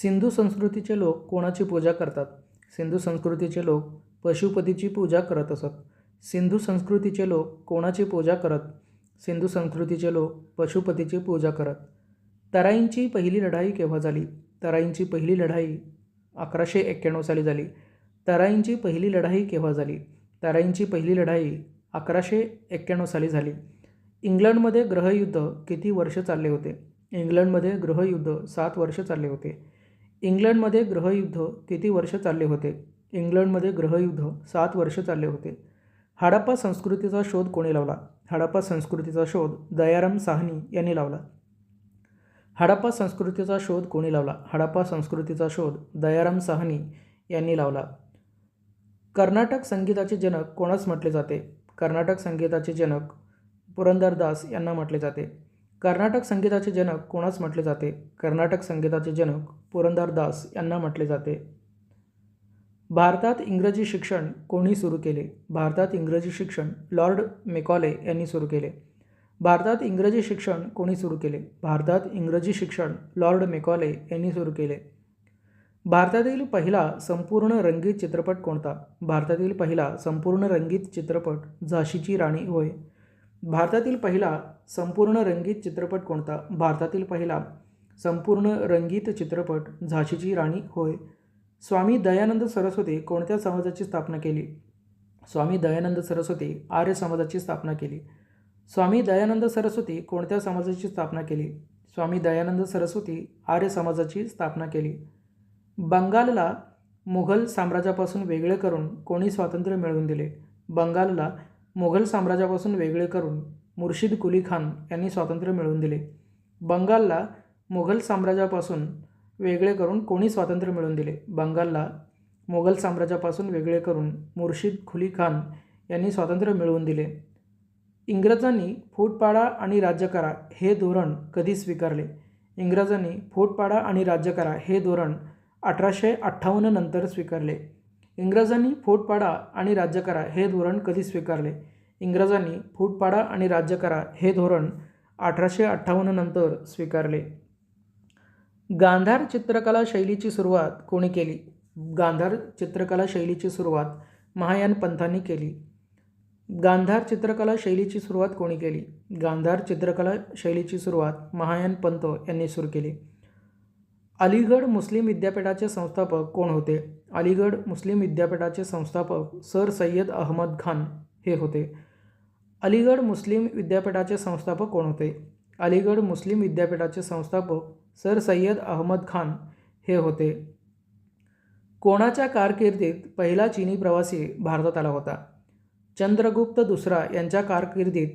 सिंधू संस्कृतीचे लोक कोणाची पूजा करतात? सिंधू संस्कृतीचे लोक पशुपतीची पूजा करत असत. सिंधू संस्कृतीचे लोक कोणाची पूजा करत? सिंधू संस्कृतीचे लोक पशुपतीची पूजा करत. तराईंची पहिली लढाई केव्हा झाली? तराईंची पहिली लढाई 1191 साली झाली. तराईंची पहिली लढाई केव्हा झाली? तराईंची पहिली लढाई 1191 साली झाली. इंग्लंडमध्ये ग्रहयुद्ध किती वर्ष चालले होते? इंग्लंडमध्ये ग्रहयुद्ध 7 वर्ष चालले होते. इंग्लंडमध्ये ग्रहयुद्ध किती वर्ष चालले होते? इंग्लंडमध्ये ग्रहयुद्ध 7 वर्ष चालले होते. हडप्पा संस्कृतीचा शोध कोणी लावला? हडप्पा संस्कृतीचा शोध दयाराम साहनी यांनी लावला. हडप्पा संस्कृतीचा शोध कोणी लावला? हडप्पा संस्कृतीचा शोध दयाराम साहनी यांनी लावला. कर्नाटक संगीताचे जनक कोणास म्हटले जाते? कर्नाटक संगीताचे जनक पुरंदरदास यांना म्हटले जाते. कर्नाटक संगीताचे जनक कोणास म्हटले जाते? कर्नाटक संगीताचे जनक पुरंदरदास यांना म्हटले जाते. भारतात इंग्रजी शिक्षण कोणी सुरू केले? भारतात इंग्रजी शिक्षण लॉर्ड मेकॉले यांनी सुरू केले. भारतात इंग्रजी शिक्षण कोणी सुरू केले? भारतात इंग्रजी शिक्षण लॉर्ड मेकॉले यांनी सुरू केले. भारतातील पहिला संपूर्ण रंगीत चित्रपट कोणता? भारतातील पहिला संपूर्ण रंगीत चित्रपट झाशीची राणी होय. भारतातील पहिला संपूर्ण रंगीत चित्रपट कोणता? भारतातील पहिला संपूर्ण रंगीत चित्रपट झाशीची राणी होय. स्वामी दयानंद सरस्वती कोणत्या समाजाची स्थापना केली? स्वामी दयानंद सरस्वती आर्य समाजाची स्थापना केली. स्वामी दयानंद सरस्वती कोणत्या समाजाची स्थापना केली? स्वामी दयानंद सरस्वती आर्य समाजाची स्थापना केली. बंगालला मुघल साम्राज्यापासून वेगळे करून कोणी स्वातंत्र्य मिळवून दिले? बंगालला मुघल साम्राज्यापासून वेगळे करून मुर्शिद कुली खान यांनी स्वातंत्र्य मिळवून दिले. बंगालला मुघल साम्राज्यापासून वेगळे करून कोणी स्वातंत्र्य मिळवून दिले? बंगालला मुघल साम्राज्यापासून वेगळे करून मुर्शिद कुली खान यांनी स्वातंत्र्य मिळवून दिले. इंग्रजांनी फूट पाडा आणि राज्य करा हे धोरण कधी स्वीकारले? इंग्रजांनी फूट पाडा आणि राज्य करा हे धोरण 1858 नंतर स्वीकारले. इंग्रजांनी फूट पाडा आणि राज्य करा हे धोरण कधी स्वीकारले? इंग्रजांनी फूट पाडा आणि राज्य करा हे धोरण 1858 नंतर स्वीकारले. गांधार चित्रकला शैलीची सुरुवात कोणी केली? गांधार चित्रकला शैलीची सुरुवात महायान पंथांनी केली. गांधार चित्रकला शैलीची सुरुवात कोणी केली? गांधार चित्रकला शैलीची सुरुवात महायान पंथ यांनी सुरू केली. अलीगढ मुस्लिम विद्यापीठाचे संस्थापक कोण होते? अलीगढ मुस्लिम विद्यापीठाचे संस्थापक सर सय्यद अहमद खान हे होते. अलीगढ मुस्लिम विद्यापीठाचे संस्थापक कोण होते? अलीगढ मुस्लिम विद्यापीठाचे संस्थापक सर सय्यद अहमद खान हे होते. कोणाच्या कारकिर्दीत पहिला चीनी प्रवासी भारतात आला होता? चंद्रगुप्त दुसरा यांच्या कारकिर्दीत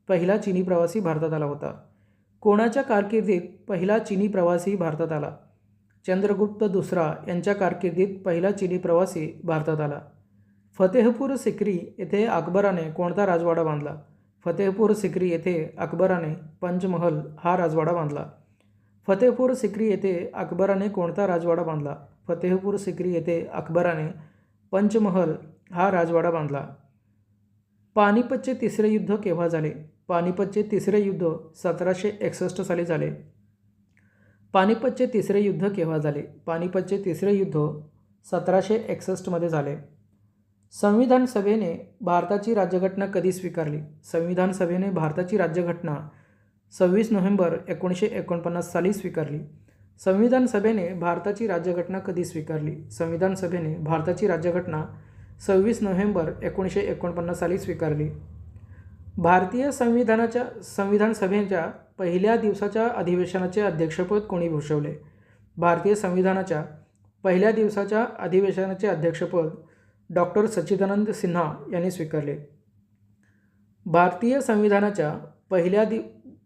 पहिला चीनी प्रवासी भारतात आला होता. कोणाच्या कारकिर्दीत पहिला चीनी प्रवासी भारतात आला? चंद्रगुप्त दुसरा यांच्या कारकिर्दीत पहिला चीनी प्रवासी भारतात आला. फतेहपूर सिक्री येथे अकबराने कोणता राजवाडा बांधला? फतेहपूर सिक्री येथे अकबराने पंचमहल हा राजवाडा बांधला. फतेहपूर सिक्री येथे अकबराने कोणता राजवाडा बांधला? फतेहपूर सिक्री येथे अकबराने पंचमहल हा राजवाडा बांधला. पानिपतचे तिसरे युद्ध केव्हा झाले? पानिपतचे तिसरे युद्ध 1761 साली झाले. पानिपतचे तिसरे युद्ध केव्हा झाले? पानिपतचे तिसरे युद्ध 1761 मध्ये झाले. संविधान सभेने भारताची राज्यघटना कधी स्वीकारली? संविधान सभेने भारताची राज्यघटना 26 नोव्हेंबर 1949 साली स्वीकारली. संविधान सभेने भारताची राज्यघटना कधी स्वीकारली? संविधान सभेने भारताची राज्यघटना 26 नोव्हेंबर 1949 साली स्वीकारली. भारतीय संविधान सभेच्या पहिल्या दिवसाच्या अधिवेशनाचे अध्यक्षपद कोणी भूषवले? भारतीय संविधानाच्या पहिल्या दिवसाच्या अधिवेशनाचे अध्यक्षपद डॉक्टर सच्चिदानंद सिन्हा यांनी स्वीकारले. भारतीय संविधानाच्या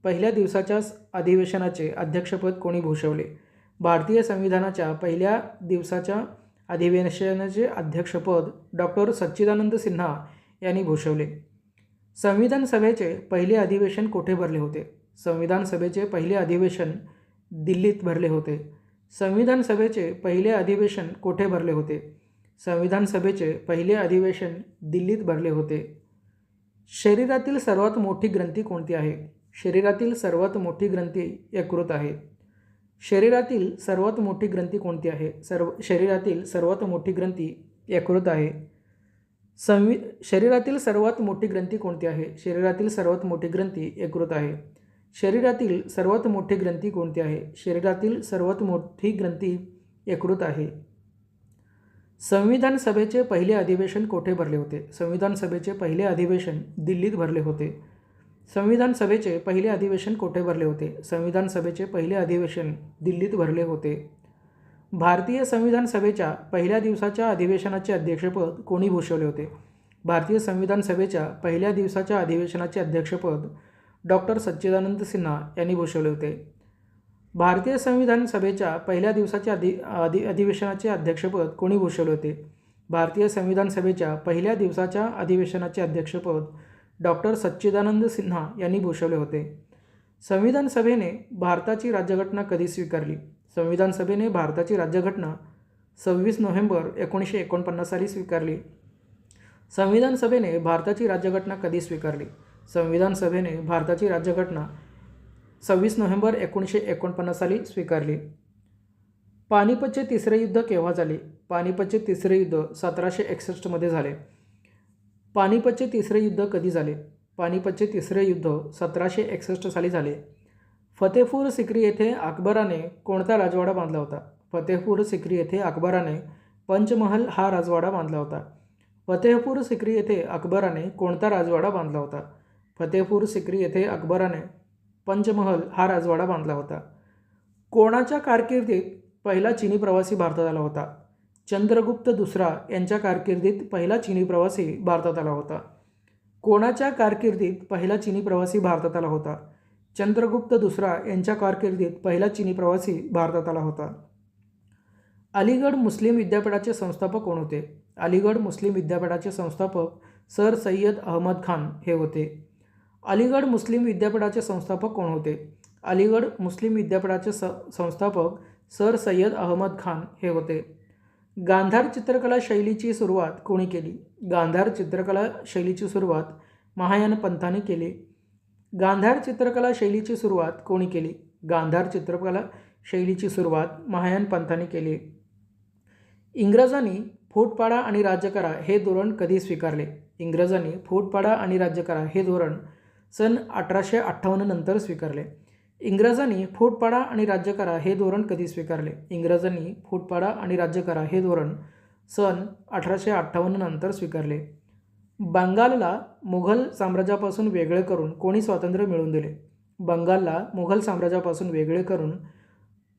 पहिल्या दिवसाच्या अधिवेशनाचे अध्यक्षपद कोणी भूषवले? भारतीय संविधानाच्या पहिल्या दिवसाच्या अधिवेशनाचे अध्यक्षपद डॉक्टर सच्चिदानंद सिन्हा यांनी भूषवले. संविधान सभेचे पहिले अधिवेशन कोठे भरले होते? संविधान सभेचे पहिले अधिवेशन दिल्लीत भरले होते. संविधान सभेचे पहिले अधिवेशन कोठे भरले होते? संविधान सभेचे पहिले अधिवेशन दिल्लीत भरले होते. शरीरातील सर्वात मोठी ग्रंथी कोणती आहे? शरीरातील सर्वात मोठी ग्रंथी यकृत आहे. शरीरातील सर्वात मोठी ग्रंथी कोणती आहे? शरीरातील सर्वात मोठी ग्रंथी यकृत आहे. शरीरातील सर्वात मोठी ग्रंथी कोणती आहे? शरीरातील सर्वात मोठी ग्रंथी यकृत आहे. शरीरातील सर्वात मोठी ग्रंथी कोणती आहे? शरीरातील सर्वात मोठी ग्रंथी यकृत आहे. संविधान सभेचे पहिले अधिवेशन कोठे भरले होते? संविधान सभेचे पहिले अधिवेशन दिल्लीत भरले होते. संविधान सभेचे पहिले अधिवेशन कोठे भरले होते? संविधान सभेचे पहिले अधिवेशन दिल्लीत भरले होते. भारतीय संविधान सभेच्या पहिल्या दिवसाच्या अधिवेशनाचे अध्यक्षपद कोणी भूषवले होते? भारतीय संविधान सभेच्या पहिल्या दिवसाच्या अधिवेशनाचे अध्यक्षपद डॉक्टर सच्चिदानंद सिन्हा यांनी भूषवले होते. भारतीय संविधान सभेच्या पहिल्या दिवसाच्या अधिवेशनाचे अध्यक्षपद कोणी भूषवले होते? भारतीय संविधान सभेच्या पहिल्या दिवसाच्या अधिवेशनाचे अध्यक्षपद डॉक्टर सच्चिदानंद सिन्हा यांनी भूषवले होते. संविधान सभेने भारताची राज्यघटना कधी स्वीकारली? संविधान सभेने भारताची राज्यघटना 26 नोव्हेंबर 1949 साली स्वीकारली. संविधान सभेने भारताची राज्यघटना कधी स्वीकारली? संविधान सभेने भारताची राज्यघटना 26 नोव्हेंबर 1949 साली स्वीकारली. पानिपतचे तिसरे युद्ध केव्हा झाले? पानिपतचे तिसरे युद्ध 1761 मध्ये झाले. पानिपतचे तिसरे युद्ध कधी झाले? पानिपतचे तिसरे युद्ध 1761 साली झाले. फतेपूर सिक्री येथे अकबराने कोणता राजवाडा बांधला होता? फतेपूर सिक्री येथे अकबराने पंचमहल हा राजवाडा बांधला होता. फतेपूर सिक्री येथे अकबराने कोणता राजवाडा बांधला होता? फतेपूर सिक्री येथे अकबराने पंचमहल हा राजवाडा बांधला होता. कोणाच्या कारकिर्दीत पहिला चीनी प्रवासी भारतात आला होता? चंद्रगुप्त दुसरा यांच्या कारकिर्दीत पहिला चीनी प्रवासी भारतात आला होता. कोणाच्या कारकिर्दीत पहिला चीनी प्रवासी भारतात आला होता? चंद्रगुप्त दुसरा यांच्या कारकिर्दीत पहिला चीनी प्रवासी भारतात आला होता. अलीगढ मुस्लिम विद्यापीठाचे संस्थापक कोण होते? अलीगढ मुस्लिम विद्यापीठाचे संस्थापक सर सय्यद अहमद खान हे होते. अलीगढ मुस्लिम विद्यापीठाचे संस्थापक कोण होते? अलीगढ मुस्लिम विद्यापीठाचे संस्थापक सर सय्यद अहमद खान हे होते. गांधार चित्रकला शैलीची सुरुवात कोणी केली? गांधार चित्रकला शैलीची सुरुवात महायान पंथाने केली. गांधार चित्रकला शैलीची सुरुवात कोणी केली? गांधार चित्रकला शैलीची सुरुवात महायान पंथाने केली. इंग्रजांनी फूटपाडा आणि राज्य करा हे धोरण कधी स्वीकारले? इंग्रजांनी फूटपाडा आणि राज्य करा हे धोरण सन 1858 नंतर स्वीकारले. इंग्रजांनी फूटपाडा आणि राज्य करा हे धोरण कधी स्वीकारले? इंग्रजांनी फूटपाडा आणि राज्य करा हे धोरण सन 1858 नंतर स्वीकारले. बंगालला मुघल साम्राज्यापासून वेगळे करून कोणी स्वातंत्र्य मिळवून दिले? बंगालला मुघल साम्राज्यापासून वेगळे करून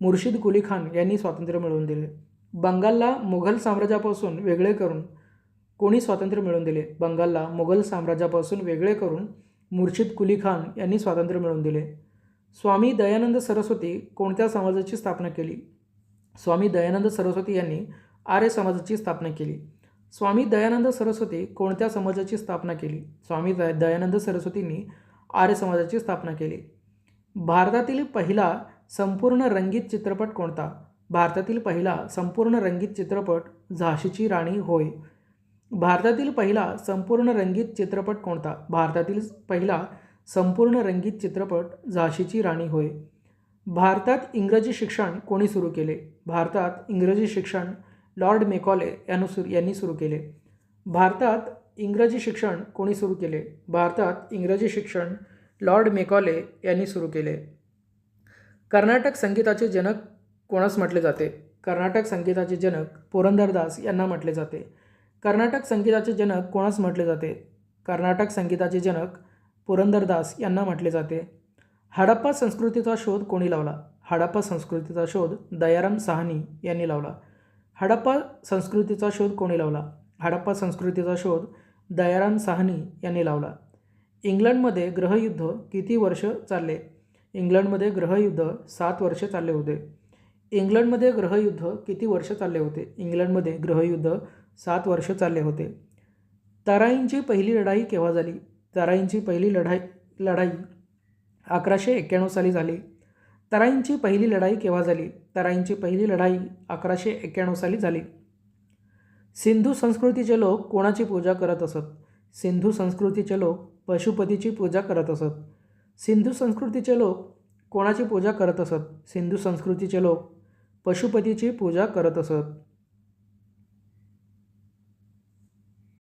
मुर्शिद कुली खान यांनी स्वातंत्र्य मिळवून दिले. बंगालला मुघल साम्राज्यापासून वेगळे करून कोणी स्वातंत्र्य मिळवून दिले? बंगालला मुघल साम्राज्यापासून वेगळे करून मुर्शिद कुली खान यांनी स्वातंत्र्य मिळवून दिले. स्वामी दयानंद सरस्वती कोणत्या समाजाची स्थापना केली? स्वामी दयानंद सरस्वती यांनी आर्य समाजाची स्थापना केली. स्वामी दयानंद सरस्वती कोणत्या समाजाची स्थापना केली? स्वामी दयानंद सरस्वतींनी आर्य समाजाची स्थापना केली. भारतातील पहिला संपूर्ण रंगीत चित्रपट कोणता? भारतातील पहिला संपूर्ण रंगीत चित्रपट झाशीची राणी होय. भारतातील पहिला संपूर्ण रंगीत चित्रपट कोणता? भारतातील पहिला संपूर्ण रंगीत चित्रपट झाशीची राणी होय. भारतात इंग्रजी शिक्षण कोणी सुरू केले? भारतात इंग्रजी शिक्षण लॉर्ड मेकॉले यांनी सुरू केले. भारतात इंग्रजी शिक्षण कोणी सुरू केले? भारतात इंग्रजी शिक्षण लॉर्ड मेकॉले यांनी सुरू केले. कर्नाटक संगीताचे जनक कोणास म्हटले जाते? कर्नाटक संगीताचे जनक पुरंदरदास यांना म्हटले जाते. कर्नाटक संगीताचे जनक कोणास म्हटले जाते? कर्नाटक संगीताचे जनक पुरंदरदास यांना म्हटले जाते. हडप्पा संस्कृतीचा शोध कोणी लावला? हडप्पा संस्कृतीचा शोध दयाराम साहनी यांनी लावला. हडप्पा संस्कृतीचा शोध कोणी लावला? हडप्पा संस्कृतीचा शोध दयाराम साहनी यांनी लावला. इंग्लंडमध्ये ग्रहयुद्ध किती वर्ष चालले? इंग्लंडमध्ये ग्रहयुद्ध 7 वर्षे चालले होते. इंग्लंडमध्ये ग्रहयुद्ध किती वर्ष चालले होते? इंग्लंडमध्ये ग्रहयुद्ध 7 वर्ष चालले होते. तराईंची पहिली लढाई केव्हा झाली? तराईंची पहिली लढाई 1191 साली झाली. तराईंची पहिली लढाई केव्हा झाली? तराईंची पहिली लढाई 1191 साली झाली. सिंधू संस्कृतीचे लोक कोणाची पूजा करत असत? सिंधू संस्कृतीचे लोक पशुपतीची पूजा करत असत. सिंधू संस्कृतीचे लोक कोणाची पूजा करत असत? सिंधू संस्कृतीचे लोक पशुपतीची पूजा करत असत.